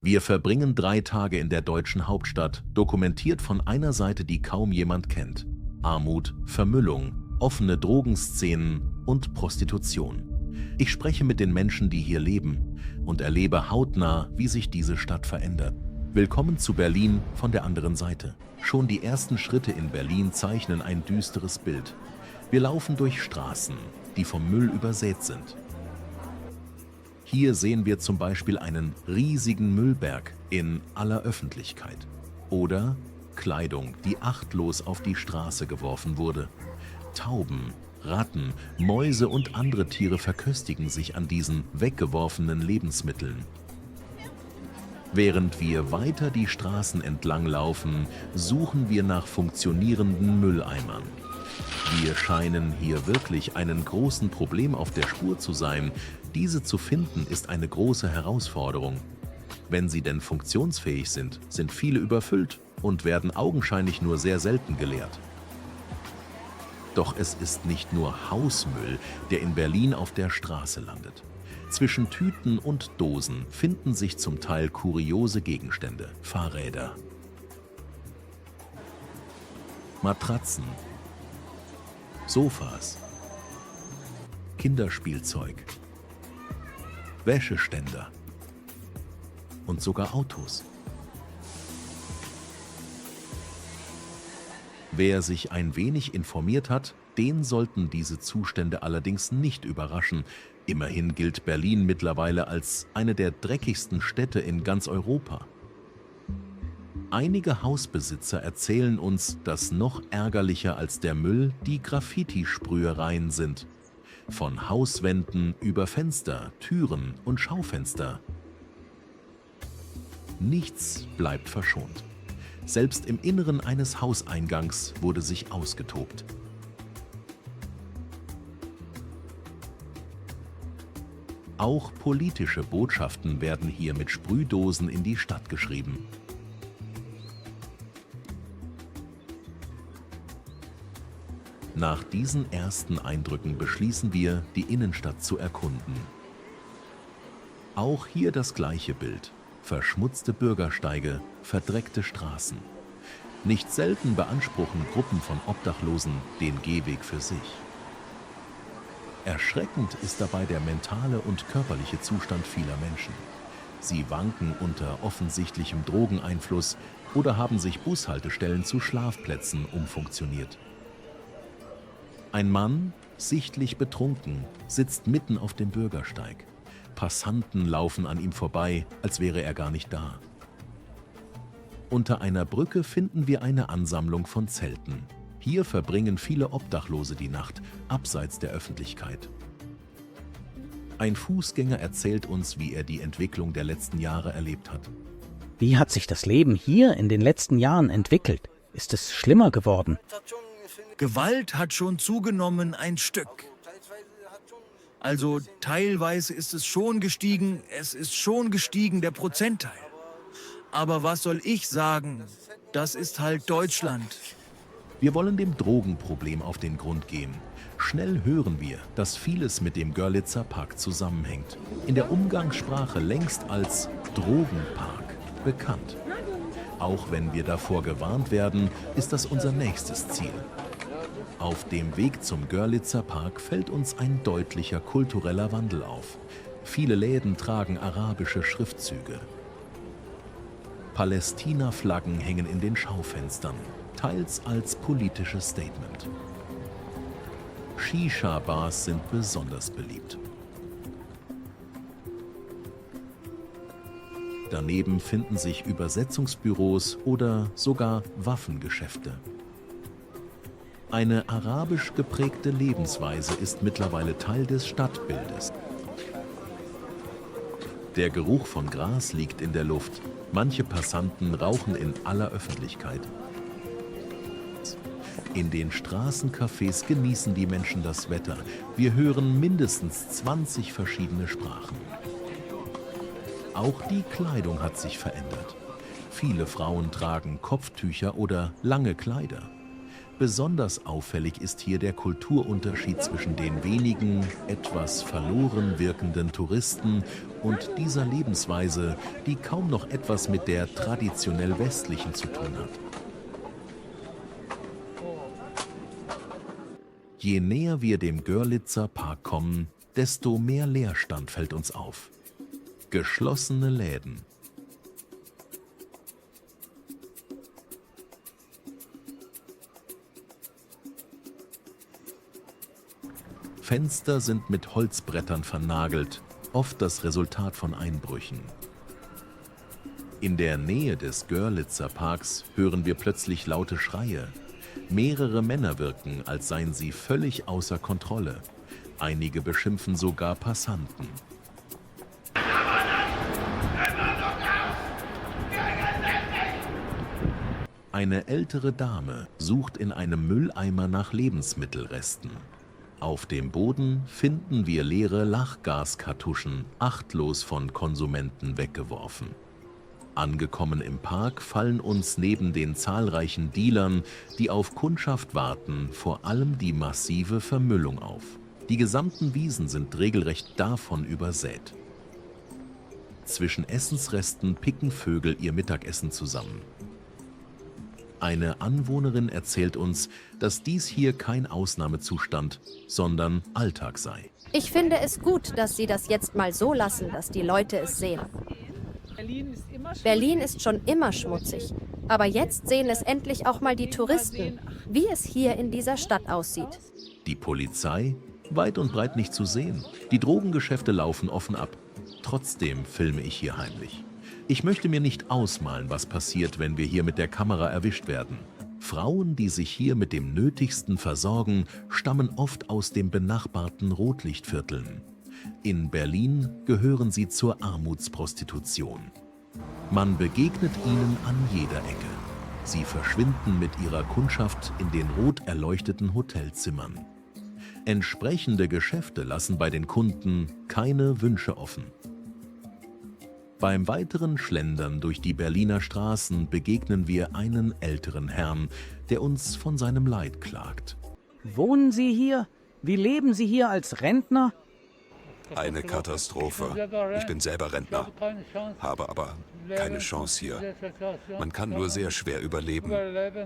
Wir verbringen 3 Tage in der deutschen Hauptstadt, dokumentiert von einer Seite, die kaum jemand kennt. Armut, Vermüllung, offene Drogenszenen und Prostitution. Ich spreche mit den Menschen, die hier leben, und erlebe hautnah, wie sich diese Stadt verändert. Willkommen zu Berlin von der anderen Seite. Schon die ersten Schritte in Berlin zeichnen ein düsteres Bild. Wir laufen durch Straßen, die vom Müll übersät sind. Hier sehen wir zum Beispiel einen riesigen Müllberg in aller Öffentlichkeit. Oder Kleidung, die achtlos auf die Straße geworfen wurde. Tauben, Ratten, Mäuse und andere Tiere verköstigen sich an diesen weggeworfenen Lebensmitteln. Während wir weiter die Straßen entlang laufen, suchen wir nach funktionierenden Mülleimern. Wir scheinen hier wirklich einem großen Problem auf der Spur zu sein. Diese zu finden ist eine große Herausforderung. Wenn sie denn funktionsfähig sind, sind viele überfüllt und werden augenscheinlich nur sehr selten geleert. Doch es ist nicht nur Hausmüll, der in Berlin auf der Straße landet. Zwischen Tüten und Dosen finden sich zum Teil kuriose Gegenstände, Fahrräder, Matratzen, Sofas, Kinderspielzeug, Wäscheständer und sogar Autos. Wer sich ein wenig informiert hat, den sollten diese Zustände allerdings nicht überraschen. Immerhin gilt Berlin mittlerweile als eine der dreckigsten Städte in ganz Europa. Einige Hausbesitzer erzählen uns, dass noch ärgerlicher als der Müll die Graffiti-Sprühereien sind. Von Hauswänden über Fenster, Türen und Schaufenster. Nichts bleibt verschont. Selbst im Inneren eines Hauseingangs wurde sich ausgetobt. Auch politische Botschaften werden hier mit Sprühdosen in die Stadt geschrieben. Nach diesen ersten Eindrücken beschließen wir, die Innenstadt zu erkunden. Auch hier das gleiche Bild. Verschmutzte Bürgersteige, verdreckte Straßen. Nicht selten beanspruchen Gruppen von Obdachlosen den Gehweg für sich. Erschreckend ist dabei der mentale und körperliche Zustand vieler Menschen. Sie wanken unter offensichtlichem Drogeneinfluss oder haben sich Bushaltestellen zu Schlafplätzen umfunktioniert. Ein Mann, sichtlich betrunken, sitzt mitten auf dem Bürgersteig. Passanten laufen an ihm vorbei, als wäre er gar nicht da. Unter einer Brücke finden wir eine Ansammlung von Zelten. Hier verbringen viele Obdachlose die Nacht, abseits der Öffentlichkeit. Ein Fußgänger erzählt uns, wie er die Entwicklung der letzten Jahre erlebt hat. Wie hat sich das Leben hier in den letzten Jahren entwickelt? Ist es schlimmer geworden? Gewalt hat schon zugenommen ein Stück. Also teilweise ist es schon gestiegen, der Prozentteil. Aber was soll ich sagen? Das ist halt Deutschland. Wir wollen dem Drogenproblem auf den Grund gehen. Schnell hören wir, dass vieles mit dem Görlitzer Park zusammenhängt. In der Umgangssprache längst als Drogenpark bekannt. Auch wenn wir davor gewarnt werden, ist das unser nächstes Ziel. Auf dem Weg zum Görlitzer Park fällt uns ein deutlicher kultureller Wandel auf. Viele Läden tragen arabische Schriftzüge. Palästina-Flaggen hängen in den Schaufenstern, teils als politisches Statement. Shisha-Bars sind besonders beliebt. Daneben finden sich Übersetzungsbüros oder sogar Waffengeschäfte. Eine arabisch geprägte Lebensweise ist mittlerweile Teil des Stadtbildes. Der Geruch von Gras liegt in der Luft. Manche Passanten rauchen in aller Öffentlichkeit. In den Straßencafés genießen die Menschen das Wetter. Wir hören mindestens 20 verschiedene Sprachen. Auch die Kleidung hat sich verändert. Viele Frauen tragen Kopftücher oder lange Kleider. Besonders auffällig ist hier der Kulturunterschied zwischen den wenigen, etwas verloren wirkenden Touristen und dieser Lebensweise, die kaum noch etwas mit der traditionell westlichen zu tun hat. Je näher wir dem Görlitzer Park kommen, desto mehr Leerstand fällt uns auf. Geschlossene Läden. Fenster sind mit Holzbrettern vernagelt, oft das Resultat von Einbrüchen. In der Nähe des Görlitzer Parks hören wir plötzlich laute Schreie. Mehrere Männer wirken, als seien sie völlig außer Kontrolle. Einige beschimpfen sogar Passanten. Eine ältere Dame sucht in einem Mülleimer nach Lebensmittelresten. Auf dem Boden finden wir leere Lachgaskartuschen, achtlos von Konsumenten weggeworfen. Angekommen im Park fallen uns neben den zahlreichen Dealern, die auf Kundschaft warten, vor allem die massive Vermüllung auf. Die gesamten Wiesen sind regelrecht davon übersät. Zwischen Essensresten picken Vögel ihr Mittagessen zusammen. Eine Anwohnerin erzählt uns, dass dies hier kein Ausnahmezustand, sondern Alltag sei. Ich finde es gut, dass Sie das jetzt mal so lassen, dass die Leute es sehen. Berlin ist schon immer schmutzig, aber jetzt sehen es endlich auch mal die Touristen, wie es hier in dieser Stadt aussieht. Die Polizei? Weit und breit nicht zu sehen. Die Drogengeschäfte laufen offen ab. Trotzdem filme ich hier heimlich. Ich möchte mir nicht ausmalen, was passiert, wenn wir hier mit der Kamera erwischt werden. Frauen, die sich hier mit dem Nötigsten versorgen, stammen oft aus den benachbarten Rotlichtvierteln. In Berlin gehören sie zur Armutsprostitution. Man begegnet ihnen an jeder Ecke. Sie verschwinden mit ihrer Kundschaft in den rot erleuchteten Hotelzimmern. Entsprechende Geschäfte lassen bei den Kunden keine Wünsche offen. Beim weiteren Schlendern durch die Berliner Straßen begegnen wir einen älteren Herrn, der uns von seinem Leid klagt. Wohnen Sie hier? Wie leben Sie hier als Rentner? Eine Katastrophe. Ich bin selber Rentner, habe aber keine Chance hier. Man kann nur sehr schwer überleben.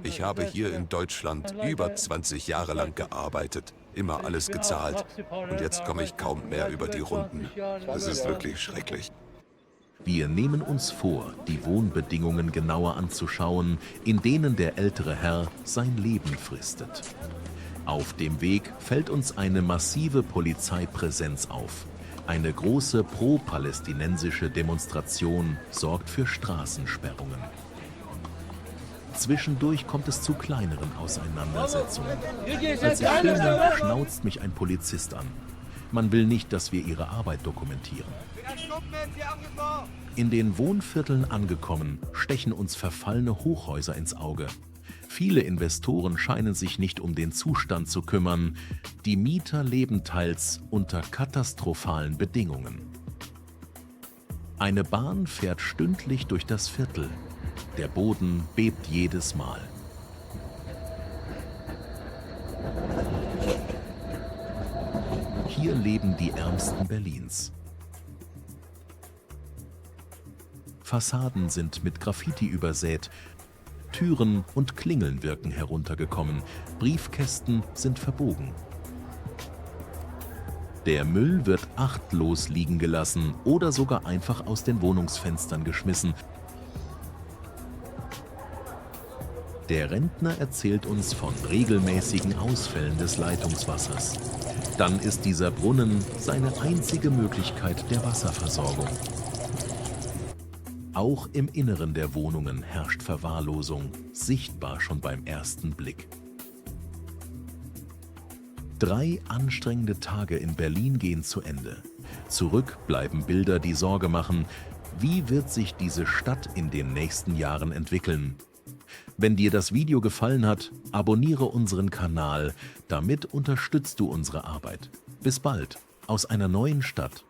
Ich habe hier in Deutschland über 20 Jahre lang gearbeitet, immer alles gezahlt. Und jetzt komme ich kaum mehr über die Runden. Das ist wirklich schrecklich. Wir nehmen uns vor, die Wohnbedingungen genauer anzuschauen, in denen der ältere Herr sein Leben fristet. Auf dem Weg fällt uns eine massive Polizeipräsenz auf. Eine große pro-palästinensische Demonstration sorgt für Straßensperrungen. Zwischendurch kommt es zu kleineren Auseinandersetzungen. Als ich filme, schnauzt mich ein Polizist an. Man will nicht, dass wir ihre Arbeit dokumentieren. In den Wohnvierteln angekommen, stechen uns verfallene Hochhäuser ins Auge. Viele Investoren scheinen sich nicht um den Zustand zu kümmern. Die Mieter leben teils unter katastrophalen Bedingungen. Eine Bahn fährt stündlich durch das Viertel. Der Boden bebt jedes Mal. Hier leben die Ärmsten Berlins. Fassaden sind mit Graffiti übersät. Türen und Klingeln wirken heruntergekommen. Briefkästen sind verbogen. Der Müll wird achtlos liegen gelassen oder sogar einfach aus den Wohnungsfenstern geschmissen. Der Rentner erzählt uns von regelmäßigen Ausfällen des Leitungswassers. Dann ist dieser Brunnen seine einzige Möglichkeit der Wasserversorgung. Auch im Inneren der Wohnungen herrscht Verwahrlosung, sichtbar schon beim ersten Blick. 3 anstrengende Tage in Berlin gehen zu Ende. Zurück bleiben Bilder, die Sorge machen. Wie wird sich diese Stadt in den nächsten Jahren entwickeln? Wenn dir das Video gefallen hat, abonniere unseren Kanal. Damit unterstützt du unsere Arbeit. Bis bald aus einer neuen Stadt.